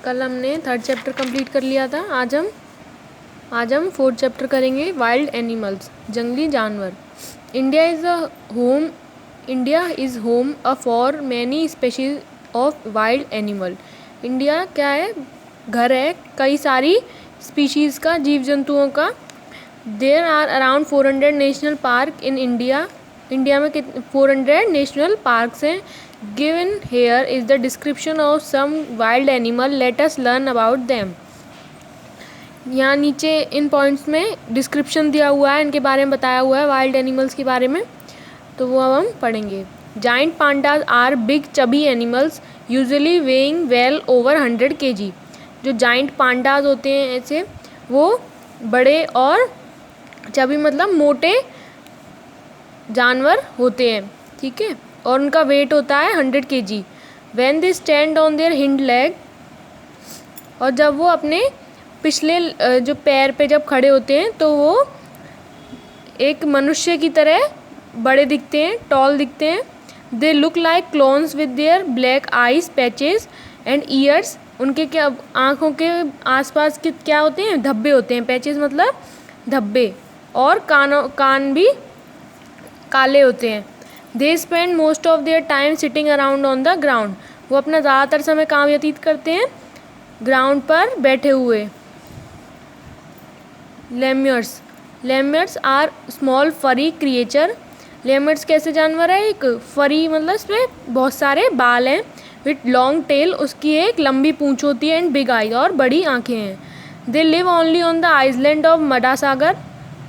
कल हमने 3rd chapter complete कर लिया था। आज हम 4th चैप्टर करेंगे, वाइल्ड एनिमल्स, जंगली जानवर। India is home for many species of wild animal. India क्या है? घर है कई सारी स्पीशीज़ का, जीव जंतुओं का। There are around 400 national park in India. India में 400 नेशनल पार्क्स हैं। Given here is the description of some wild animal, let us learn about them. यहाँ नीचे इन पॉइंट्स में डिस्क्रिप्शन दिया हुआ है, इनके बारे में बताया हुआ है, वाइल्ड एनिमल्स के बारे में, तो वो अब हम पढ़ेंगे। Giant pandas are big chubby animals usually weighing well over 100 kg। जो जाइंट पांडाज होते हैं ऐसे, वो बड़े और चबी मतलब मोटे जानवर होते हैं, ठीक है, और उनका वेट होता है 100 kg। When they stand on their hind leg, और जब वो अपने पिछले जो पैर पे जब खड़े होते हैं तो वो एक मनुष्य की तरह बड़े दिखते हैं, टॉल दिखते हैं। They look like clones with their black eyes, patches and years. उनके क्या आँखों के आसपास के क्या होते हैं? धब्बे होते हैं। पैचेस मतलब धब्बे, और कान भी काले होते हैं। They spend most of their time sitting around on the ground. वो अपना ज़्यादातर समय कहाँ व्यतीत करते हैं? ग्राउंड पर बैठे हुए। लेम्यर्स आर स्मॉल फरी क्रिएचर। लेम्यर्स कैसे जानवर है? एक फरी मतलब इसमें बहुत सारे बाल हैं। विथ लॉन्ग टेल, उसकी एक लंबी पूंछ होती है। एंड बिग आई, और बड़ी आँखें हैं। They live only on the island of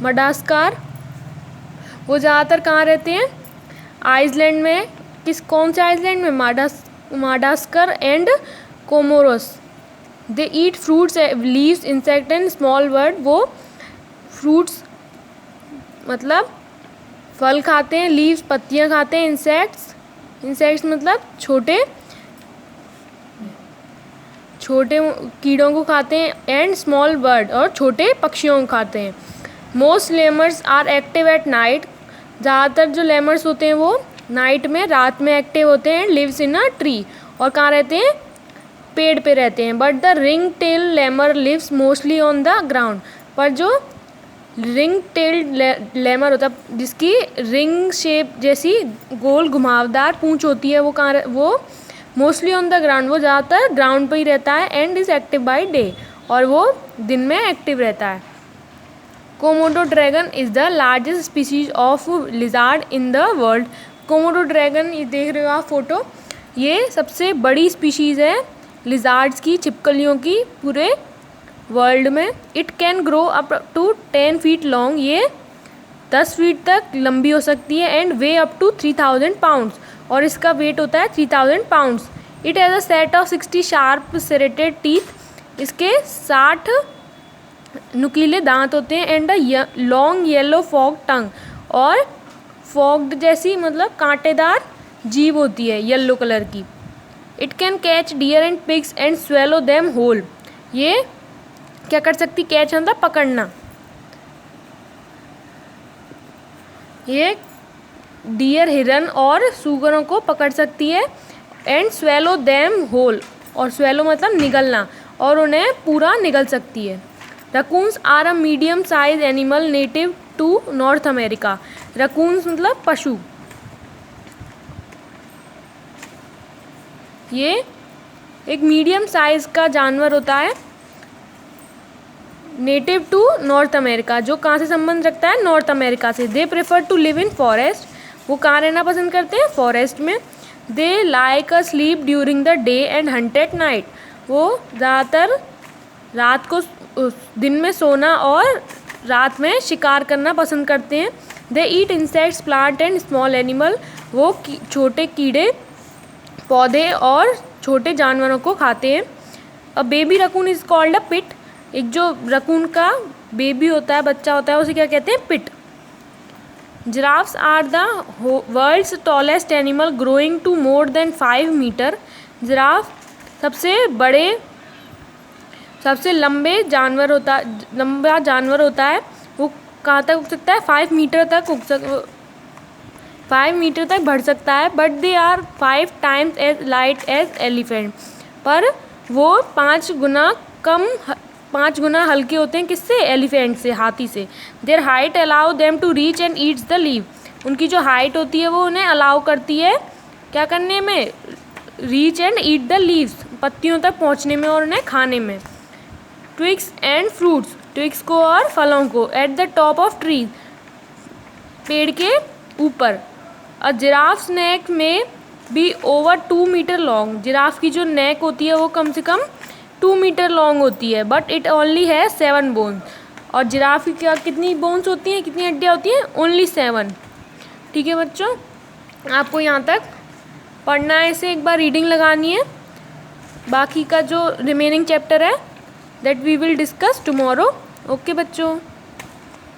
Madagascar. वो ज़्यादातर कहाँ रहते हैं? आइसलैंड में। कौन से आइसलैंड में? Madagascar and Comoros. They eat fruits, leaves, insect and small bird. वो फ्रूट्स मतलब फल खाते हैं, लीव्स पत्तियाँ खाते हैं, इंसेक्ट्स मतलब छोटे कीड़ों को खाते हैं, एंड स्मॉल बर्ड और छोटे पक्षियों को खाते हैं। Most lemurs are active at night. ज़्यादातर जो लेमर्स होते हैं वो नाइट में, रात में एक्टिव होते हैं। लिव्स इन अ ट्री, और कहाँ रहते हैं? पेड़ पे रहते हैं। But the ring tail lemur lives mostly on the ground. पर जो रिंग टेल्ड लेमर होता है, जिसकी रिंग शेप जैसी गोल घुमावदार पूंछ होती है, वो मोस्टली ऑन द ग्राउंड। वो ज़्यादातर ग्राउंड पर ही रहता है। And is active by day, और वो दिन में एक्टिव रहता है। Komodo dragon is the largest species of lizard in the world. Komodo dragon, ये देख रहे हो आप फोटो, ये सबसे बड़ी स्पीशीज़ है लिजार्ड्स की, छिपकलियों की, पूरे वर्ल्ड में। It can grow up to 10 feet long. ये 10 फीट तक लंबी हो सकती है। And weigh up to 3000 pounds, और इसका वेट होता है 3000 pounds। It has a set of 60 sharp serrated teeth. इसके 60 नुकीले दांत होते हैं। And a long yellow fork tongue, और फॉग्ड जैसी मतलब कांटेदार जीभ होती है, येलो कलर की। It can catch deer and pigs and swallow them whole. ये क्या कर सकती? कैच मतलब पकड़ना। ये डियर, हिरन और सूगरों को पकड़ सकती है। एंड स्वेलो देम होल, और स्वेलो मतलब निगलना, और उन्हें पूरा निगल सकती है। Raccoons are a medium size animal native to North America. Raccoons मतलब पशु। ये एक मीडियम साइज का जानवर होता है, नेटिव टू नॉर्थ अमेरिका, जो कहाँ से संबंध रखता है? नॉर्थ अमेरिका से। They prefer to live in forest. वो कहाँ रहना पसंद करते हैं? फॉरेस्ट में। They like a sleep during the day and hunt at night. वो ज़्यादातर रात को, दिन में सोना और रात में शिकार करना पसंद करते हैं। They eat insects, plant and small animal. वो छोटे कीड़े, पौधे और छोटे जानवरों को खाते हैं। A baby raccoon is called a kit. एक जो रकून का बेबी होता है, बच्चा होता है, उसे क्या कहते हैं? Kit. Giraffes are the world's tallest animal growing to more than 5 metre. Giraffe सबसे लंबा जानवर होता है। वो कहाँ तक उग सकता है? 5 मीटर तक 5 मीटर तक बढ़ सकता है। But they are 5 times as light as elephant. पर वो 5 गुना हल्के होते हैं किससे? एलिफेंट से, हाथी से। Their height allow them to reach and eats the leave. उनकी जो हाइट होती है वो उन्हें अलाउ करती है क्या करने में? Reach and eat the leaves, पत्तियों तक पहुंचने में और उन्हें खाने में। ट्विग्स एंड फ्रूट्स, ट्विग्स को और फलों को। At the top of trees, पेड़ के ऊपर। A giraffe neck may be over 2 metre long, giraffe की जो नेक होती है वो कम से कम 2 मीटर लॉन्ग होती है। बट इट ओनली है 7 बोन्स, और जिराफ की क्या कितनी बोन्स होती हैं, कितनी हड्डियाँ होती हैं? ओनली 7। ठीक है बच्चों, आपको यहाँ तक पढ़ना है, इसे एक बार रीडिंग लगानी है। बाकी का जो रिमेनिंग चैप्टर है that we will discuss tomorrow. Okay बच्चों।